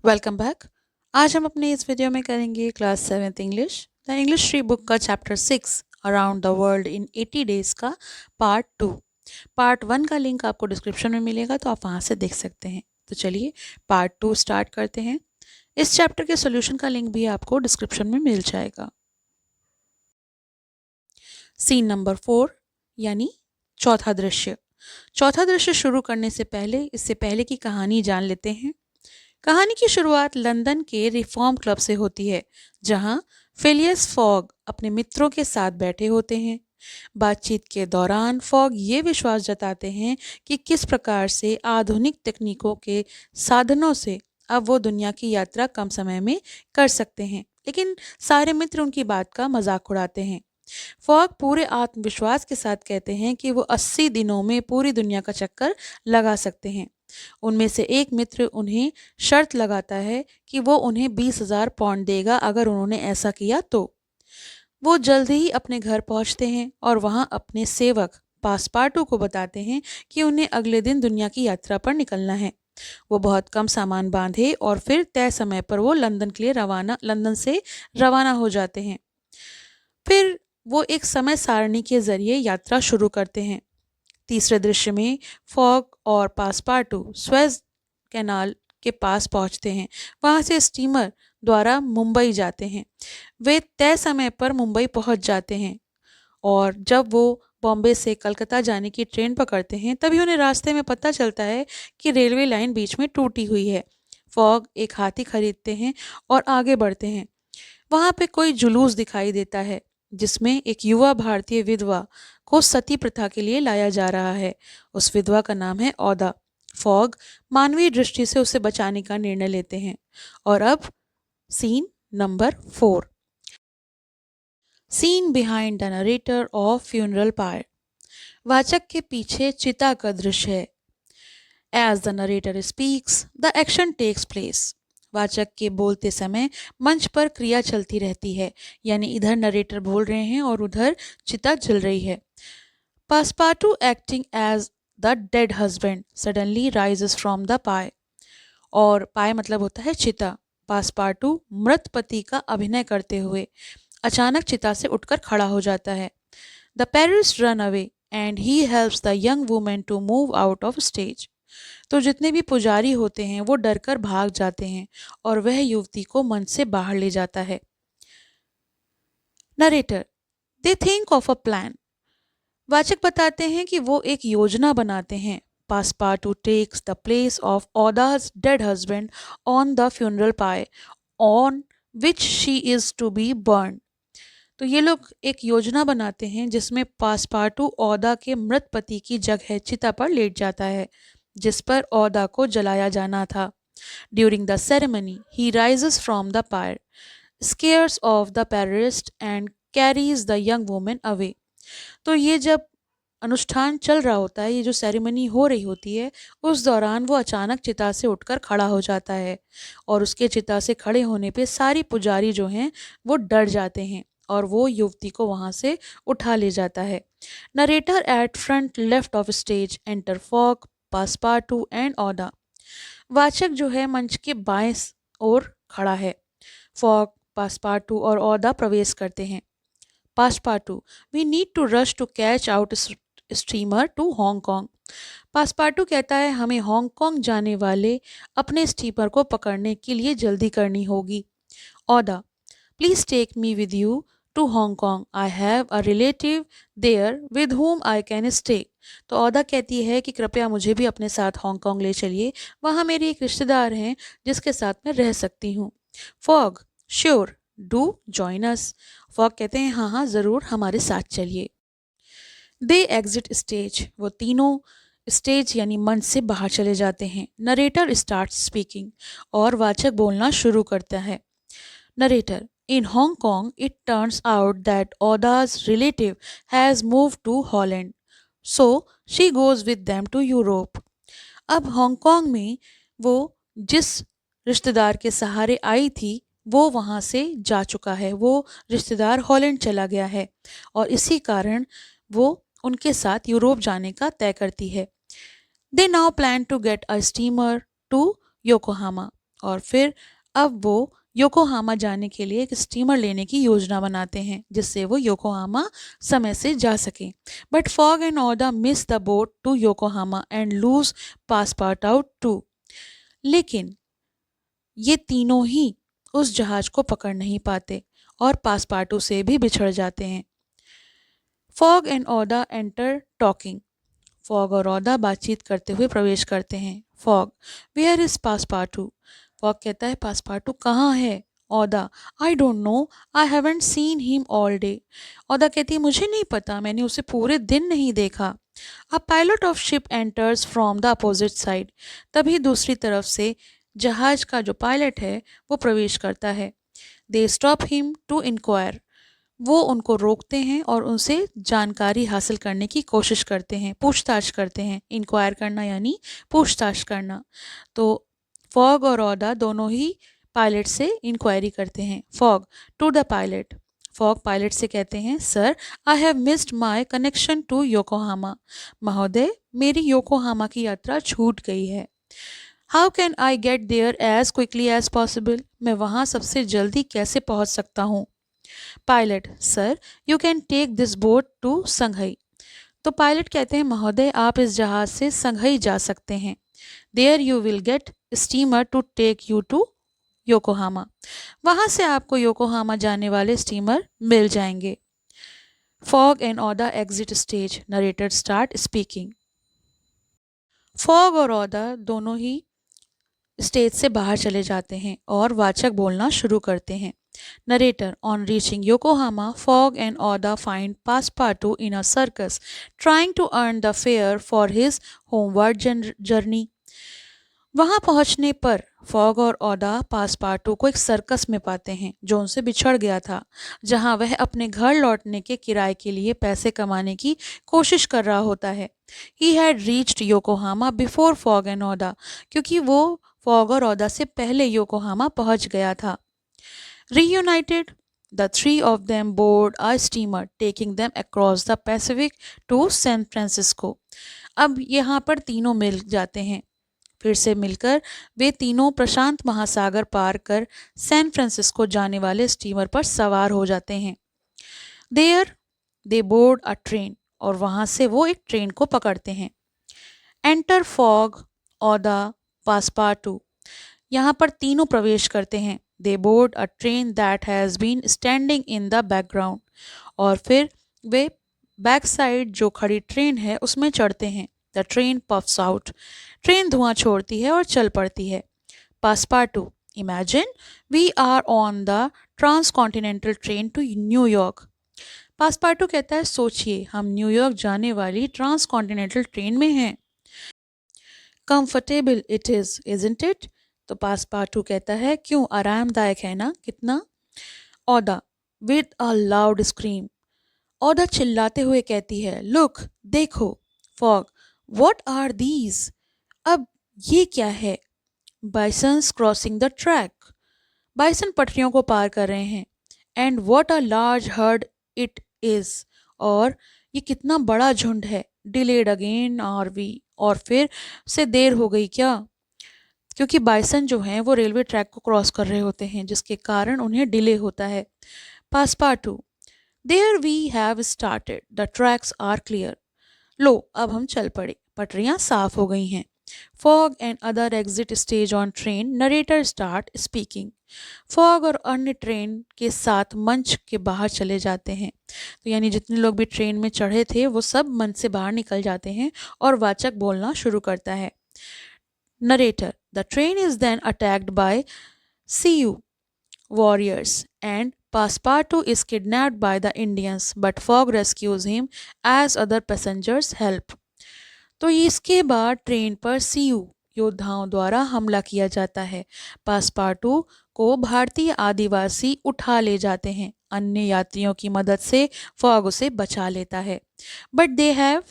Welcome back. आज हम अपने इस वीडियो में करेंगे class 7th English the English tree book का chapter 6 around the world in 80 days का पार्ट 2। पार्ट 1 का लिंक आपको डिस्क्रिप्शन में मिलेगा, तो आप वहाँ से देख सकते हैं। तो चलिए पार्ट 2 स्टार्ट करते हैं। इस चैप्टर के सॉल्यूशन का लिंक भी आपको डिस्क्रिप्शन में मिल जाएगा। सीन नंबर 4 यानी चौथा दृश्य। चौथा दृश्य शुरू करने से पहले इससे पहले की कहानी जान लेते हैं। कहानी की शुरुआत लंदन के रिफॉर्म क्लब से होती है, जहां फिलियस फॉग अपने मित्रों के साथ बैठे होते हैं। बातचीत के दौरान फॉग ये विश्वास जताते हैं कि किस प्रकार से आधुनिक तकनीकों के साधनों से अब वो दुनिया की यात्रा कम समय में कर सकते हैं, लेकिन सारे मित्र उनकी बात का मजाक उड़ाते हैं। फॉग पूरे आत्मविश्वास के साथ कहते हैं कि वो 80 दिनों में पूरी दुनिया का चक्कर लगा सकते हैं। उनमें से एक मित्र उन्हें शर्त लगाता है कि वो उन्हें 20,000 पाउंड देगा अगर उन्होंने ऐसा किया तो। वो जल्द ही अपने घर पहुंचते हैं और वहां अपने सेवक पासपार्टू को बताते हैं कि उन्हें अगले दिन दुनिया की यात्रा पर निकलना है। वो बहुत कम सामान बांधे और फिर तय समय पर वो लंदन से रवाना हो जाते हैं। फिर वो एक समय सारणी के जरिए यात्रा शुरू करते हैं। तीसरे दृश्य में फॉग और पासपार्टू स्वेज कैनाल के पास पहुंचते हैं। वहां से स्टीमर द्वारा मुंबई जाते हैं। वे तय समय पर मुंबई पहुंच जाते हैं और जब वो बॉम्बे से कलकत्ता जाने की ट्रेन पकड़ते हैं, तभी उन्हें रास्ते में पता चलता है कि रेलवे लाइन बीच में टूटी हुई है। फॉग एक हाथी खरीदते हैं और आगे बढ़ते हैं। वहां पे कोई जुलूस दिखाई देता है जिसमें एक युवा भारतीय विधवा को सती प्रथा के लिए लाया जा रहा है। उस विधवा का नाम है औदा। फॉग मानवीय दृष्टि से उसे बचाने का निर्णय लेते हैं। और अब scene number 4। Scene behind the narrator of funeral pyre. वाचक के पीछे चिता का दृश्य है। As the narrator speaks the action takes place. वाचक के बोलते समय मंच पर क्रिया चलती रहती है, यानी इधर नरेटर बोल रहे हैं और उधर चिता जल रही है। Passepartout acting as the dead husband suddenly rises from the pyre. और पाय मतलब होता है चिता। पासपार्टू मृत पति का अभिनय करते हुए अचानक चिता से उठकर खड़ा हो जाता है। The priest run away and he helps the young women to move out of stage. तो जितने भी पुजारी होते हैं वो डरकर भाग जाते हैं और वह युवती को मंच से बाहर ले जाता है। Narrator they think of a plan. वाचक बताते हैं कि वो एक योजना बनाते हैं। Passepartout takes the place of Aouda's dead husband on the funeral pyre on which she is to be burn. तो ये लोग एक योजना बनाते हैं जिसमें पासपार्टू ओदा के मृत पति की जगह चिता पर लेट जाता है, जिस पर ओदा को जलाया जाना था। During the ceremony he rises from the pyre, scares off the priest and carries the young women away. तो ये जब अनुष्ठान चल रहा होता है, ये जो सेरेमनी हो रही होती है, उस दौरान वो अचानक चिता से उठकर खड़ा हो जाता है और उसके चिता से खड़े होने पे सारी पुजारी जो हैं वो डर जाते हैं और वो युवती को वहां से उठा ले जाता है। Narrator at front left of stage enter Fogg Passepartout and Aouda. वाचक जो है मंच के बाएं ओर खड़ा है। फॉग, पासपार्टू और ओदा प्रवेश करते हैं। Passepartout we need to rush to catch out steamer to Hong Kong. Passepartout कहता है हमें हांगकांग जाने वाले अपने स्टीमर को पकड़ने के लिए जल्दी करनी होगी। Aouda please take me with you to Hong Kong, I have a relative there with whom I can stay. तो ओदा कहती है कि कृपया मुझे भी अपने साथ हांगकांग ले चलिए, वहाँ मेरी एक रिश्तेदार हैं जिसके साथ मैं रह सकती हूँ। Fog sure do join us. Fog कहते हैं हाँ हाँ ज़रूर हमारे साथ चलिए। दे एग्जिट स्टेज। वो तीनों स्टेज यानी मंच से बाहर चले जाते हैं। नरेटर स्टार्ट स्पीकिंग और वाचक बोलना शुरू करता है। Narrator in Hong Kong it turns out that Aouda's relative has move to Holland, so she goes with them to Europe. अब हांगकांग में वो जिस रिश्तेदार के सहारे आई थी वो वहाँ से जा चुका है। वो रिश्तेदार हॉलैंड चला गया है और इसी कारण वो उनके साथ यूरोप जाने का तय करती है। They now plan to get a steamer to Yokohama. और फिर अब वो योकोहामा जाने के लिए एक स्टीमर लेने की योजना बनाते हैं जिससे वो योकोहामा समय से जा सकें। But Fogg and Aouda miss the boat to Yokohama and lose passport too. लेकिन ये तीनों ही उस जहाज को पकड़ नहीं पाते और पासपार्टू से भी बिछड़ जाते हैं। Fogg and Aouda enter talking. Fogg और ओदा बातचीत करते हुए प्रवेश करते हैं। Fogg, where is Passepartout? Fogg कहता है, पासपार्टू कहाँ है? Aouda, I don't know, I haven't seen him all day. Aouda कहती है, मुझे नहीं पता, मैंने उसे पूरे दिन नहीं देखा। A pilot of ship enters from the opposite side. तभी दूसरी तरफ से जहाज का जो पायलट है वो प्रवेश करता है। They stop him to inquire. वो उनको रोकते हैं और उनसे जानकारी हासिल करने की कोशिश करते हैं, पूछताछ करते हैं। इंक्वायर करना यानी पूछताछ करना। तो फॉग और ओदा दोनों ही पायलट से इंक्वायरी करते हैं। Fogg to the pilot. Fogg pilot से कहते हैं, sir, I have missed my connection to Yokohama. महोदय, मेरी योकोहामा की यात्रा छूट गई है। How can I get there as quickly as possible? मैं वहाँ सबसे जल्दी कैसे पहुँच सकता हूँ? Pilot, sir, you can take this boat to Shanghai. तो पायलट कहते हैं, महोदय, आप इस जहाज से संघई जा सकते हैं। There you will get steamer to take you to Yokohama. वहां से आपको योकोहामा जाने वाले स्टीमर मिल जाएंगे। Fogg and Aouda exit stage. Narrator start speaking. Fogg और ओदा दोनों ही स्टेज से बाहर चले जाते हैं और वाचक बोलना शुरू करते हैं। Narrator, on reaching Yokohama, Fogg and Oda find Passepartout in a circus, trying to earn the fare for his homeward journey. वहां पहुंचने पर फॉग और ओदा पासपार्टू को एक सर्कस में पाते हैं जो उनसे बिछड़ गया था, जहां वह अपने घर लौटने के किराए के लिए पैसे कमाने की कोशिश कर रहा होता है। He had reached Yokohama before fog and ओदा, क्योंकि वो फॉग और ओदा से पहले योकोहामा पहुंच गया था। Reunited, the three of them board a steamer taking them across the Pacific to San Francisco. अब यहाँ पर तीनों मिल जाते हैं। फिर से मिलकर वे तीनों प्रशांत महासागर पार कर सैन फ्रांसिस्को जाने वाले स्टीमर पर सवार हो जाते हैं। There they board a train, और वहाँ से वो एक ट्रेन को पकड़ते हैं। एंटर फॉग, ओदा, पासपार्टू। यहाँ पर तीनों प्रवेश करते हैं। They board a train that has been standing in the background, और फिर वे बैक साइड जो खड़ी ट्रेन है उसमें चढ़ते हैं। The train puffs out. Train धुआं छोड़ती है और चल पड़ती है। Passepartout, imagine we are on the transcontinental train to New York. Passepartout कहता है, सोचिए, हम न्यूयॉर्क जाने वाली ट्रांसकॉन्टिनेंटल ट्रेन में हैं। Comfortable it is, isn't it? तो पासपार्टू कहता है, क्यों, आरामदायक है ना, कितना? ओदा विद अ लाउड स्क्रीम। ओदा चिल्लाते हुए कहती है, लुक, देखो। Fogg, what are these? अब ये क्या है? Bisons crossing the track. Bison पटरियों को पार कर रहे हैं। And what a large herd it is, और ये कितना बड़ा झुंड है। डिलेड अगेन आर वी, और फिर से देर हो गई क्या? क्योंकि बाइसन जो हैं वो रेलवे ट्रैक को क्रॉस कर रहे होते हैं जिसके कारण उन्हें डिले होता है। Passepartout, there we have started, the tracks are clear. लो, अब हम चल पड़े, पटरियां साफ हो गई हैं। Fogg and other exit stage on train. Narrator start speaking. Fogg और अन्य ट्रेन के साथ मंच के बाहर चले जाते हैं। तो यानी जितने लोग भी ट्रेन में चढ़े थे वो सब मंच से बाहर निकल जाते हैं और वाचक बोलना शुरू करता है। Narrator, the train is then attacked by Sioux warriors and Passepartout is kidnapped by the Indians, but Fogg rescues him as other passengers help. तो इसके बाद ट्रेन पर सीयू योद्धाओं द्वारा हमला किया जाता है। पासपार्टू को भारतीय आदिवासी उठा ले जाते हैं। अन्य यात्रियों की मदद से फॉग उसे बचा लेता है। But they have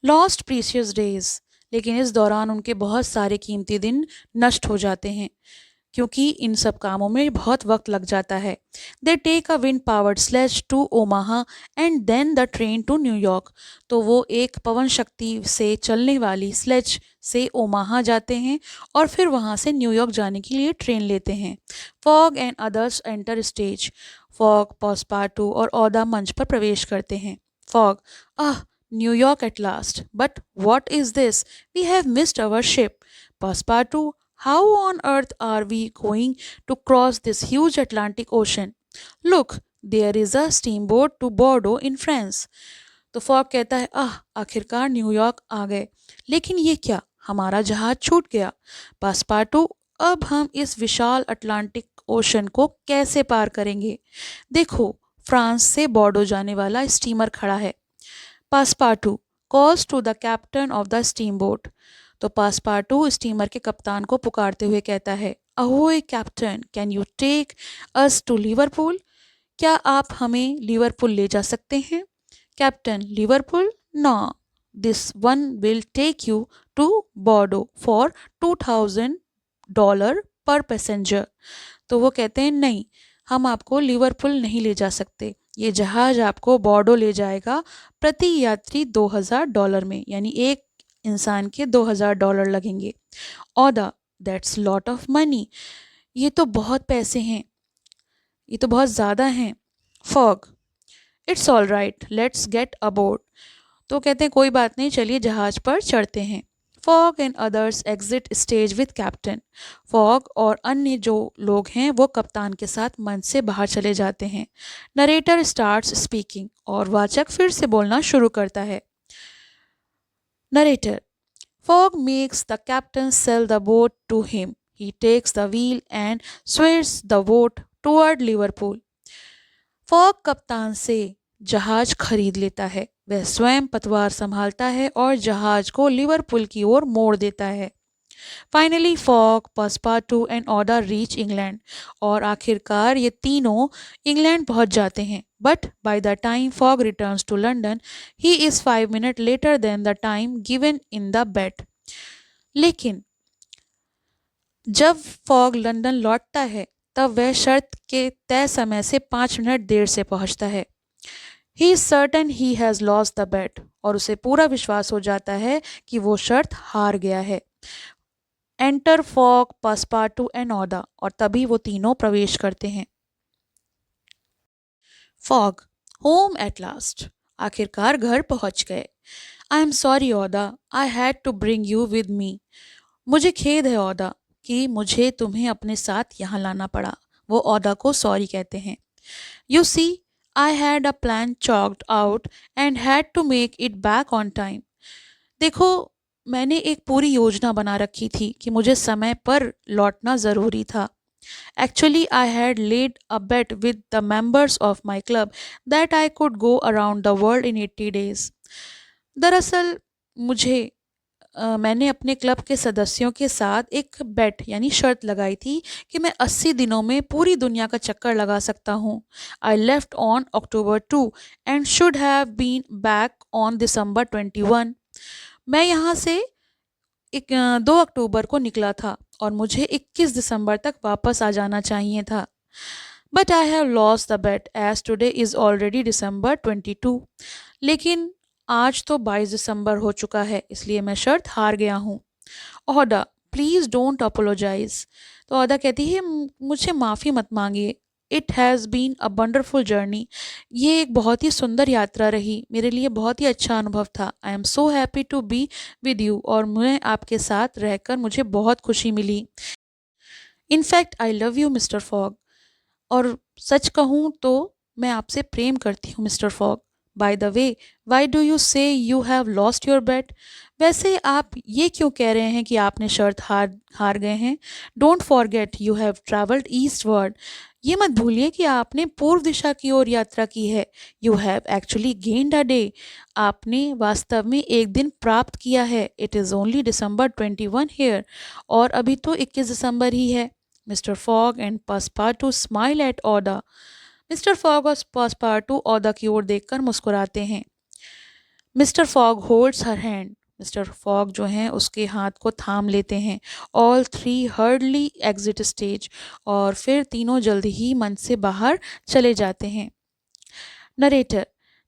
lost precious days, लेकिन इस दौरान उनके बहुत सारे कीमती दिन नष्ट हो जाते हैं क्योंकि इन सब कामों में बहुत वक्त लग जाता है। They take a wind powered sledge to Omaha and then the train to New York. तो वो एक पवन शक्ति से चलने वाली स्लेज से ओमाहा जाते हैं और फिर वहाँ से न्यूयॉर्क जाने के लिए ट्रेन लेते हैं। Fogg and others enter stage. Fogg, Passepartout और ओदा मंच पर प्रवेश करते हैं। Fogg, ah, New York at last, but what is this? We have missed our ship. Passepartout, how on earth are we going to cross this huge Atlantic ocean? Look, there is a steam boat to Bordeaux in France. तो Fogg कहता है, आह, आखिरकार New York आ गए, लेकिन ये क्या, हमारा जहाज छूट गया। पासपार्टू, अब हम इस विशाल अटलांटिक ओशन को कैसे पार करेंगे? देखो, फ्रांस से बॉर्डो जाने वाला स्टीमर खड़ा है। Passepartout calls to the captain of the steam boat. तो पासपार्टू स्टीमर के कप्तान को पुकारते हुए कहता है, ahoy captain, can you take us to Liverpool? क्या आप हमें लिवरपूल ले जा सकते हैं? Captain, Liverpool? No, this one will take you to Bordeaux for $2,000 per passenger. तो वो कहते हैं, नहीं, हम आपको लिवरपूल नहीं ले जा सकते, ये जहाज आपको बॉर्डो ले जाएगा प्रति यात्री $2,000 में, यानी एक इंसान के $2,000 लगेंगे। ऑदा, दैट्स लॉट ऑफ मनी, ये तो बहुत पैसे हैं, ये तो बहुत ज़्यादा हैं। Fogg, it's all right, let's get aboard. तो कहते हैं, कोई बात नहीं, चलिए जहाज पर चढ़ते हैं। Fogg and others exit stage with captain. Fog और अन्य जो लोग हैं वो कप्तान के साथ मंच से बाहर चले जाते हैं। नरेटर स्टार्ट्स स्पीकिंग और वाचक फिर से बोलना शुरू करता है। Narrator, Fogg makes the captain sell the boat to him. He takes the wheel and steers the boat toward Liverpool. Fogg कप्तान से जहाज खरीद लेता है, वह स्वयं पतवार संभालता है और जहाज को लिवरपूल की ओर मोड़ देता है। Finally Fogg, Passepartout and Aouda reach England. और आखिरकार ये तीनों इंग्लैंड पहुंच जाते हैं। But by the time Fogg returns to London, he is 5 minute later than the time given in the bet. लेकिन जब फॉग लंदन लौटता है तब वह शर्त के तय समय से 5 मिनट देर से पहुंचता है। He is certain he has lost the bet, और उसे पूरा विश्वास हो जाता है कि वो शर्त हार गया है। एंटर फॉग, पासपार्टू एंड ओदा, और तभी वो तीनों प्रवेश करते हैं। फॉग, होम एट लास्ट, आखिरकार घर पहुंच गए। आई am sorry Aouda, I had to bring you with me. मुझे खेद है ओदा कि मुझे तुम्हें अपने साथ यहाँ लाना पड़ा। वो ओदा को सॉरी कहते हैं। You see, I had a plan chalked out and had to make it back on time. देखो, मैंने एक पूरी योजना बना रखी थी कि मुझे समय पर लौटना ज़रूरी था। Actually I had laid a bet with the members of my club that I could go around the world in 80 days. दरअसल मुझे मैंने अपने क्लब के सदस्यों के साथ एक बेट यानी शर्त लगाई थी कि मैं 80 दिनों में पूरी दुनिया का चक्कर लगा सकता हूँ। I left on October 2 and should have been back on December 21। मैं यहाँ से 2 अक्टूबर को निकला था और मुझे 21 दिसंबर तक वापस आ जाना चाहिए था। But I have lost the bet as today is already December 22। लेकिन आज तो 22 दिसंबर हो चुका है, इसलिए मैं शर्त हार गया हूँ। ओहदा, प्लीज़ डोंट अपोलोजाइज। तो ओहदा कहती है, मुझे माफ़ी मत मांगिए। It has been a wonderful journey. ये एक बहुत ही सुंदर यात्रा रही, मेरे लिए बहुत ही अच्छा अनुभव था। I am so happy to be with you, और मैं आपके साथ रहकर मुझे बहुत खुशी मिली। In fact I love you Mister Fogg, और सच कहूँ तो मैं आपसे प्रेम करती हूँ Mister Fogg. By the way, why do you say you have lost your bet? वैसे आप ये क्यों कह रहे हैं कि आपने शर्त हार हार गए हैं? Don't forget you have travelled east word. ये मत भूलिए कि आपने पूर्व दिशा की ओर यात्रा की है। You have actually gained a day. आपने वास्तव में एक दिन प्राप्त किया है। It is only December 21 here, और अभी तो 21 दिसंबर ही है। Mister Fogg and Passepartout smile at Aouda. Mister Fogg और पासपार्टू ओदा की ओर देखकर मुस्कुराते हैं। Mister Fogg holds her hand. Mister Fogg जो हैं उसके हाथ को थाम लेते हैं। All three hurriedly exit stage, और फिर तीनों जल्द ही मंच से बाहर चले जाते हैं। Narrator,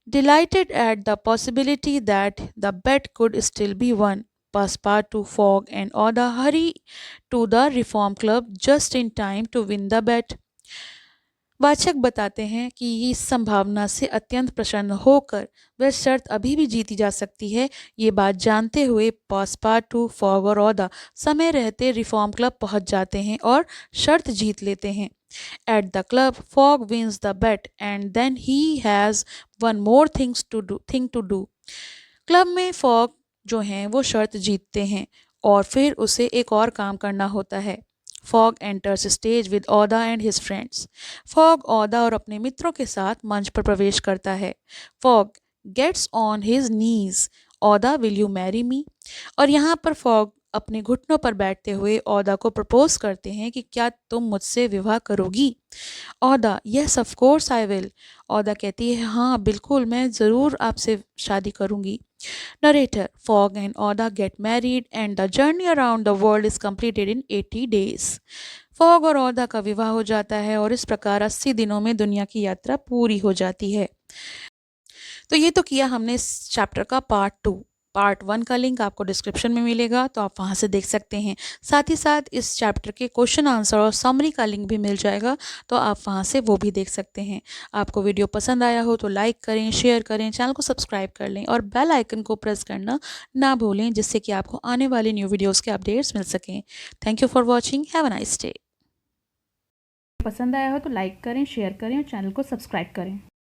delighted at the possibility that the bet could still be won, Passepartout, Fogg and Oda hurry to the reform club just in time to win the bet. वाचक बताते हैं कि इस संभावना से अत्यंत प्रसन्न होकर वह शर्त अभी भी जीती जा सकती है। ये बात जानते हुए पासपार्टू, फॉग और ओदा समय रहते रिफॉर्म क्लब पहुंच जाते हैं और शर्त जीत लेते हैं। At the club, Fogg wins the bet and then he has one more thing to do. Club में फॉग जो हैं वो शर्त जीतते हैं और फिर उसे एक और काम करना होता है। Fogg enters stage with Oda and his friends. Fogg ओदा और अपने मित्रों के साथ मंच पर प्रवेश करता है। Fogg gets on his knees. ओदा will you marry me? और यहाँ पर फॉग अपने घुटनों पर बैठते हुए ओदा को प्रपोज करते हैं कि क्या तुम मुझसे विवाह करोगी? ओदा yes of course I will. ओदा कहती है हाँ बिल्कुल मैं ज़रूर आपसे शादी करूँगी। Narrator Fogg and Oda get married and the journey around the world is completed in 80 days. Fog और ओदा का विवाह हो जाता है और इस प्रकार 80 दिनों में दुनिया की यात्रा पूरी हो जाती है। तो ये तो किया हमने इस चैप्टर का पार्ट 1 का लिंक आपको डिस्क्रिप्शन में मिलेगा, तो आप वहाँ से देख सकते हैं। साथ ही साथ इस चैप्टर के क्वेश्चन आंसर और समरी का लिंक भी मिल जाएगा, तो आप वहाँ से वो भी देख सकते हैं। आपको वीडियो पसंद आया हो तो लाइक करें, शेयर करें, चैनल को सब्सक्राइब कर लें और बेल आइकन को प्रेस करना ना भूलें, जिससे कि आपको आने वाले न्यू वीडियोज़ के अपडेट्स मिल सकें। Thank you for watching, have a nice day. पसंद आया हो तो लाइक करें, शेयर करें और चैनल को सब्सक्राइब करें।